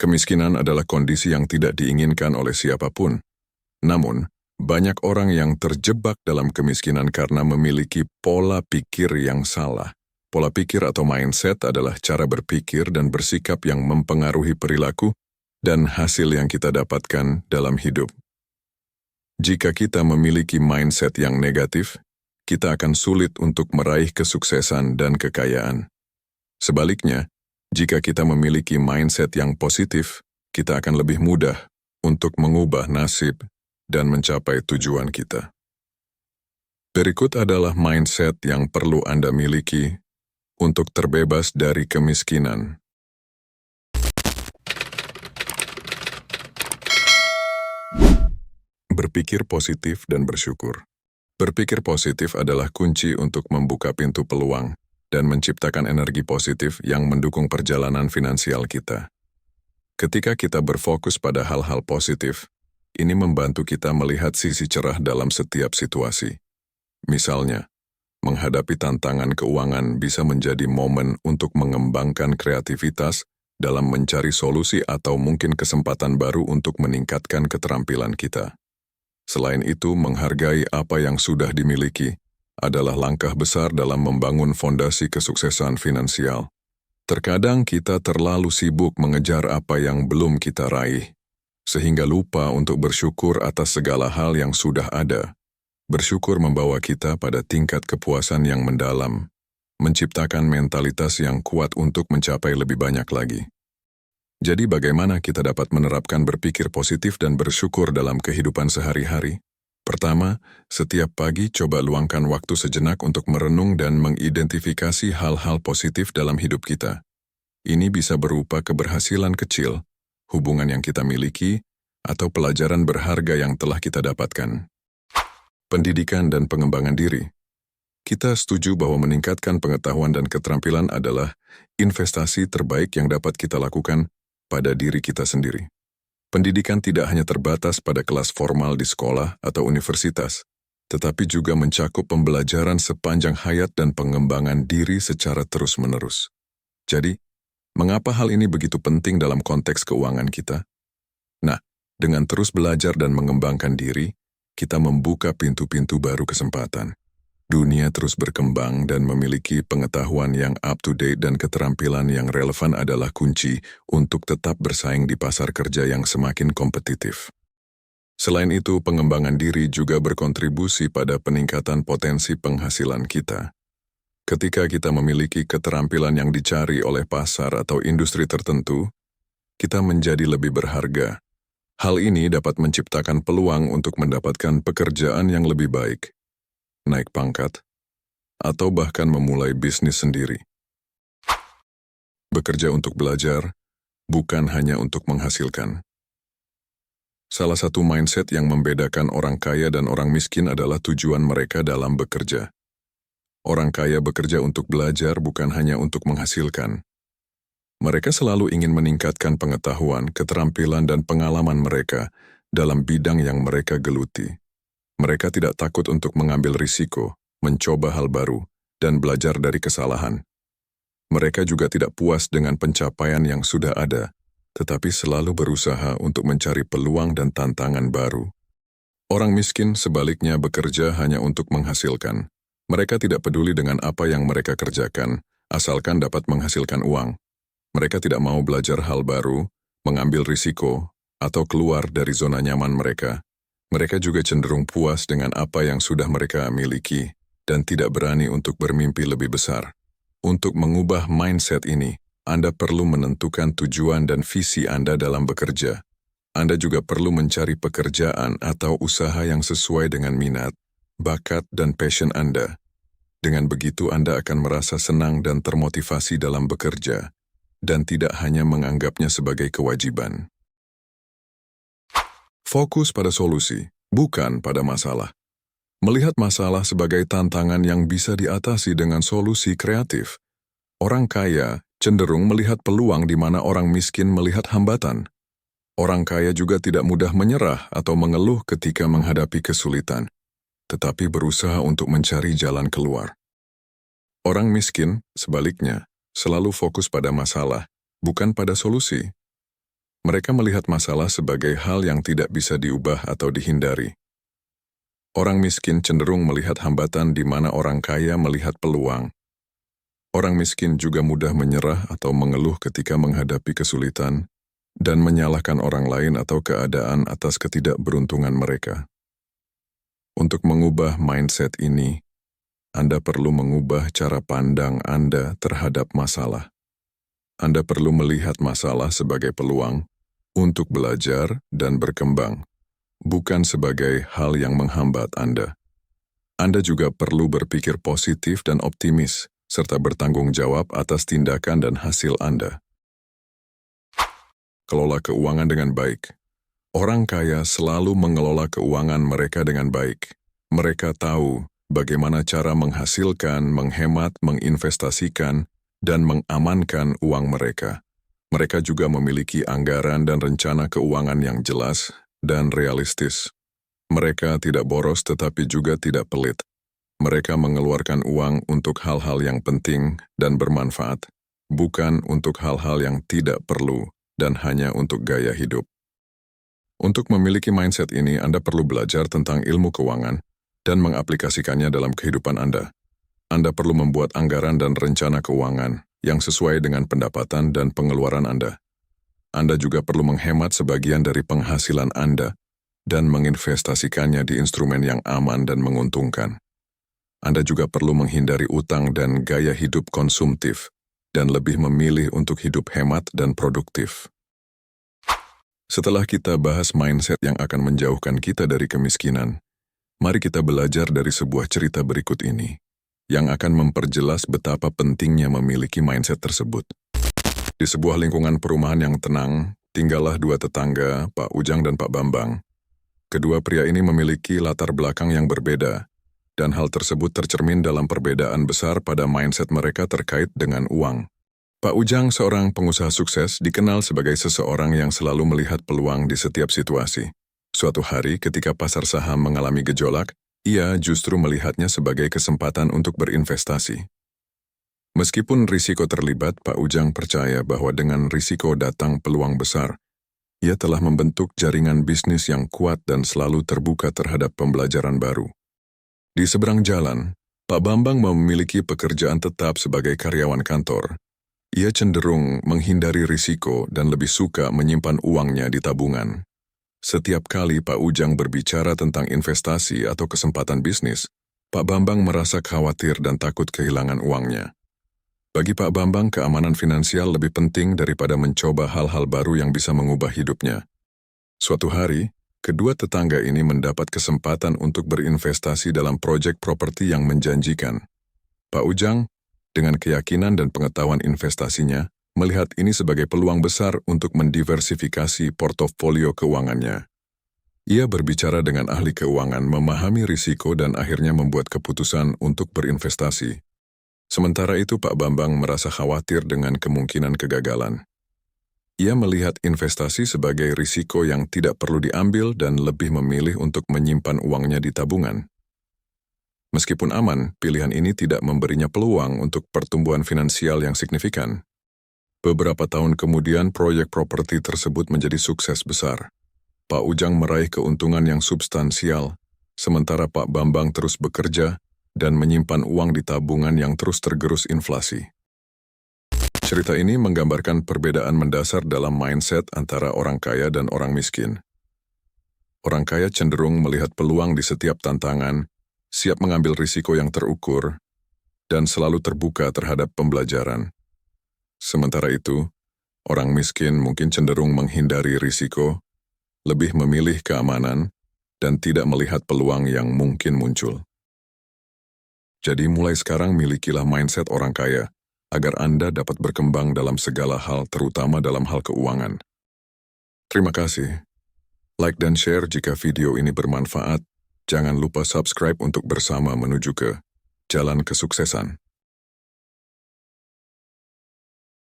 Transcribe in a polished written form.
Kemiskinan adalah kondisi yang tidak diinginkan oleh siapapun. Namun, banyak orang yang terjebak dalam kemiskinan karena memiliki pola pikir yang salah. Pola pikir atau mindset adalah cara berpikir dan bersikap yang mempengaruhi perilaku dan hasil yang kita dapatkan dalam hidup. Jika kita memiliki mindset yang negatif, kita akan sulit untuk meraih kesuksesan dan kekayaan. Sebaliknya, jika kita memiliki mindset yang positif, kita akan lebih mudah untuk mengubah nasib dan mencapai tujuan kita. Berikut adalah mindset yang perlu Anda miliki untuk terbebas dari kemiskinan. Berpikir positif dan bersyukur. Berpikir positif adalah kunci untuk membuka pintu peluang dan menciptakan energi positif yang mendukung perjalanan finansial kita. Ketika kita berfokus pada hal-hal positif, ini membantu kita melihat sisi cerah dalam setiap situasi. Misalnya, menghadapi tantangan keuangan bisa menjadi momen untuk mengembangkan kreativitas dalam mencari solusi atau mungkin kesempatan baru untuk meningkatkan keterampilan kita. Selain itu, menghargai apa yang sudah dimiliki adalah langkah besar dalam membangun fondasi kesuksesan finansial. Terkadang kita terlalu sibuk mengejar apa yang belum kita raih, sehingga lupa untuk bersyukur atas segala hal yang sudah ada. Bersyukur membawa kita pada tingkat kepuasan yang mendalam, menciptakan mentalitas yang kuat untuk mencapai lebih banyak lagi. Jadi bagaimana kita dapat menerapkan berpikir positif dan bersyukur dalam kehidupan sehari-hari? Pertama, setiap pagi coba luangkan waktu sejenak untuk merenung dan mengidentifikasi hal-hal positif dalam hidup kita. Ini bisa berupa keberhasilan kecil, hubungan yang kita miliki, atau pelajaran berharga yang telah kita dapatkan. Pendidikan dan pengembangan diri. Kita setuju bahwa meningkatkan pengetahuan dan keterampilan adalah investasi terbaik yang dapat kita lakukan pada diri kita sendiri. Pendidikan tidak hanya terbatas pada kelas formal di sekolah atau universitas, tetapi juga mencakup pembelajaran sepanjang hayat dan pengembangan diri secara terus-menerus. Jadi, mengapa hal ini begitu penting dalam konteks keuangan kita? Nah, dengan terus belajar dan mengembangkan diri, kita membuka pintu-pintu baru kesempatan. Dunia terus berkembang dan memiliki pengetahuan yang up-to-date dan keterampilan yang relevan adalah kunci untuk tetap bersaing di pasar kerja yang semakin kompetitif. Selain itu, pengembangan diri juga berkontribusi pada peningkatan potensi penghasilan kita. Ketika kita memiliki keterampilan yang dicari oleh pasar atau industri tertentu, kita menjadi lebih berharga. Hal ini dapat menciptakan peluang untuk mendapatkan pekerjaan yang lebih baik, naik pangkat, atau bahkan memulai bisnis sendiri. Bekerja untuk belajar, bukan hanya untuk menghasilkan. Salah satu mindset yang membedakan orang kaya dan orang miskin adalah tujuan mereka dalam bekerja. Orang kaya bekerja untuk belajar bukan hanya untuk menghasilkan. Mereka selalu ingin meningkatkan pengetahuan, keterampilan, dan pengalaman mereka dalam bidang yang mereka geluti. Mereka tidak takut untuk mengambil risiko, mencoba hal baru, dan belajar dari kesalahan. Mereka juga tidak puas dengan pencapaian yang sudah ada, tetapi selalu berusaha untuk mencari peluang dan tantangan baru. Orang miskin sebaliknya bekerja hanya untuk menghasilkan. Mereka tidak peduli dengan apa yang mereka kerjakan, asalkan dapat menghasilkan uang. Mereka tidak mau belajar hal baru, mengambil risiko, atau keluar dari zona nyaman mereka. Mereka juga cenderung puas dengan apa yang sudah mereka miliki dan tidak berani untuk bermimpi lebih besar. Untuk mengubah mindset ini, Anda perlu menentukan tujuan dan visi Anda dalam bekerja. Anda juga perlu mencari pekerjaan atau usaha yang sesuai dengan minat, bakat, dan passion Anda. Dengan begitu Anda akan merasa senang dan termotivasi dalam bekerja, dan tidak hanya menganggapnya sebagai kewajiban. Fokus pada solusi, bukan pada masalah. Melihat masalah sebagai tantangan yang bisa diatasi dengan solusi kreatif. Orang kaya cenderung melihat peluang di mana orang miskin melihat hambatan. Orang kaya juga tidak mudah menyerah atau mengeluh ketika menghadapi kesulitan, tetapi berusaha untuk mencari jalan keluar. Orang miskin, sebaliknya, selalu fokus pada masalah, bukan pada solusi. Mereka melihat masalah sebagai hal yang tidak bisa diubah atau dihindari. Orang miskin cenderung melihat hambatan di mana orang kaya melihat peluang. Orang miskin juga mudah menyerah atau mengeluh ketika menghadapi kesulitan dan menyalahkan orang lain atau keadaan atas ketidakberuntungan mereka. Untuk mengubah mindset ini, Anda perlu mengubah cara pandang Anda terhadap masalah. Anda perlu melihat masalah sebagai peluang untuk belajar dan berkembang, bukan sebagai hal yang menghambat Anda. Anda juga perlu berpikir positif dan optimis, serta bertanggung jawab atas tindakan dan hasil Anda. Kelola keuangan dengan baik. Orang kaya selalu mengelola keuangan mereka dengan baik. Mereka tahu bagaimana cara menghasilkan, menghemat, menginvestasikan, dan mengamankan uang mereka. Mereka juga memiliki anggaran dan rencana keuangan yang jelas dan realistis. Mereka tidak boros tetapi juga tidak pelit. Mereka mengeluarkan uang untuk hal-hal yang penting dan bermanfaat, bukan untuk hal-hal yang tidak perlu dan hanya untuk gaya hidup. Untuk memiliki mindset ini, Anda perlu belajar tentang ilmu keuangan dan mengaplikasikannya dalam kehidupan Anda. Anda perlu membuat anggaran dan rencana keuangan yang sesuai dengan pendapatan dan pengeluaran Anda. Anda juga perlu menghemat sebagian dari penghasilan Anda dan menginvestasikannya di instrumen yang aman dan menguntungkan. Anda juga perlu menghindari utang dan gaya hidup konsumtif dan lebih memilih untuk hidup hemat dan produktif. Setelah kita bahas mindset yang akan menjauhkan kita dari kemiskinan, mari kita belajar dari sebuah cerita berikut ini yang akan memperjelas betapa pentingnya memiliki mindset tersebut. Di sebuah lingkungan perumahan yang tenang, tinggallah dua tetangga, Pak Ujang dan Pak Bambang. Kedua pria ini memiliki latar belakang yang berbeda, dan hal tersebut tercermin dalam perbedaan besar pada mindset mereka terkait dengan uang. Pak Ujang, seorang pengusaha sukses, dikenal sebagai seseorang yang selalu melihat peluang di setiap situasi. Suatu hari ketika pasar saham mengalami gejolak, ia justru melihatnya sebagai kesempatan untuk berinvestasi. Meskipun risiko terlibat, Pak Ujang percaya bahwa dengan risiko datang peluang besar. Ia telah membentuk jaringan bisnis yang kuat dan selalu terbuka terhadap pembelajaran baru. Di seberang jalan, Pak Bambang memiliki pekerjaan tetap sebagai karyawan kantor. Ia cenderung menghindari risiko dan lebih suka menyimpan uangnya di tabungan. Setiap kali Pak Ujang berbicara tentang investasi atau kesempatan bisnis, Pak Bambang merasa khawatir dan takut kehilangan uangnya. Bagi Pak Bambang, keamanan finansial lebih penting daripada mencoba hal-hal baru yang bisa mengubah hidupnya. Suatu hari, kedua tetangga ini mendapat kesempatan untuk berinvestasi dalam proyek properti yang menjanjikan. Pak Ujang, dengan keyakinan dan pengetahuan investasinya, melihat ini sebagai peluang besar untuk mendiversifikasi portofolio keuangannya. Ia berbicara dengan ahli keuangan, memahami risiko dan akhirnya membuat keputusan untuk berinvestasi. Sementara itu Pak Bambang merasa khawatir dengan kemungkinan kegagalan. Ia melihat investasi sebagai risiko yang tidak perlu diambil dan lebih memilih untuk menyimpan uangnya di tabungan. Meskipun aman, pilihan ini tidak memberinya peluang untuk pertumbuhan finansial yang signifikan. Beberapa tahun kemudian, proyek properti tersebut menjadi sukses besar. Pak Ujang meraih keuntungan yang substansial, sementara Pak Bambang terus bekerja dan menyimpan uang di tabungan yang terus tergerus inflasi. Cerita ini menggambarkan perbedaan mendasar dalam mindset antara orang kaya dan orang miskin. Orang kaya cenderung melihat peluang di setiap tantangan, siap mengambil risiko yang terukur, dan selalu terbuka terhadap pembelajaran. Sementara itu, orang miskin mungkin cenderung menghindari risiko, lebih memilih keamanan, dan tidak melihat peluang yang mungkin muncul. Jadi mulai sekarang milikilah mindset orang kaya, agar Anda dapat berkembang dalam segala hal, terutama dalam hal keuangan. Terima kasih. Like dan share jika video ini bermanfaat. Jangan lupa subscribe untuk bersama menuju ke jalan kesuksesan.